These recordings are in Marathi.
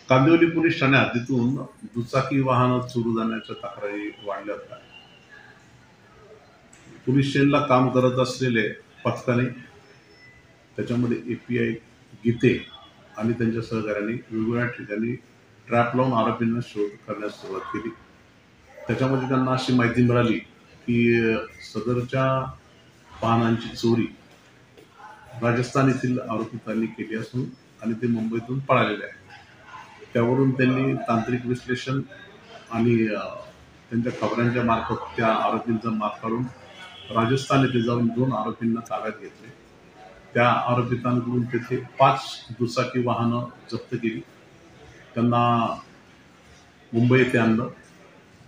कांदिवली पोलीस ठाणे हद्दीतून दुचाकी वाहन चोरू जाण्याच्या तक्रारी वाढल्या होत्या. पोलीस स्टेशनला काम करत असलेले पथकाने त्याच्यामध्ये API गीते आणि त्यांच्या सहकार्याने वेगवेगळ्या ठिकाणी ट्रॅप लावून आरोपींना शोध करण्यास सुरुवात केली. त्याच्यामध्ये त्यांना अशी माहिती मिळाली की सदरच्या वाहनांची चोरी राजस्थान येथील आरोपितांनी केली असून आणि ते मुंबईतून पळालेले आहेत. त्यावरून त्यांनी तांत्रिक विश्लेषण आणि त्यांच्या खबरांच्या मार्फत त्या आरोपींचा माग काढून राजस्थान येथे जाऊन 2 आरोपींना ताब्यात घेतले. त्या आरोपितांकडून तेथे 5 दुचाकी वाहनं जप्त केली. त्यांना मुंबई येथे आणलं.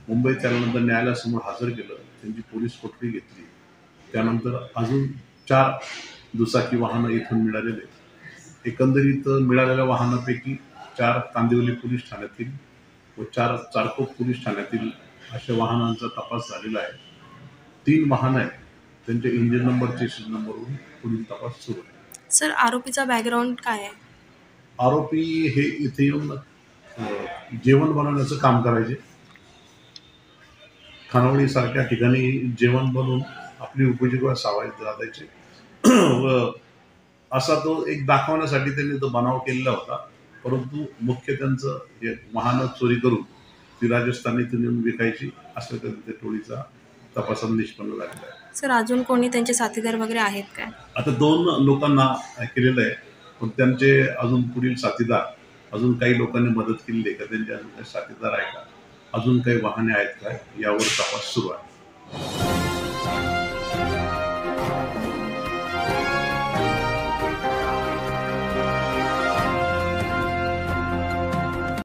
मुंबईत आल्यानंतर न्यायालयासमोर हजर केलं. त्यांची पोलीस कोठडी घेतली. त्यानंतर अजून 4 दुचाकी वाहनं इथून मिळालेले. एकंदरीत मिळालेल्या वाहनापैकी 4 कांदिवली पोलीस ठाण्यातील व 4 चारकोप पोलीस ठाण्यातील अशा वाहनांचा तपास झालेला आहे. 3 वाहनं आहेत. त्यांचे इंजिन नंबर, चेसिस नंबरवरून पुढील तपास सुरू आहे. सर, आरोपीचा बॅकग्राऊंड काय आहे? आरोपी हे इथे येऊन जेवण बनवण्याचं काम करायचे. खानावळी सारख्या ठिकाणी जेवण बनवून आपली उपजीविका साधायचे व असा तो एक दाखवण्यासाठी त्यांनी तो बनाव केलेला होता. परंतु मुख्य त्यांचं हे वाहनं चोरी करून ती राजस्थानीतून येऊन विकायची असं त्या टोळीचा तपासात निष्पन्न झालेला आहे. सर, अजून कोणी त्यांचे साथीदार वगैरे आहेत काय? आता 2 लोकांना केलेलं आहे, पण त्यांचे अजून पुढील साथीदार अजून काही लोकांनी मदत केलेली आहे का, त्यांचे अजून काही साथीदार आहे का, अजून काही वाहने आहेत का, यावर तपास सुरू आहे.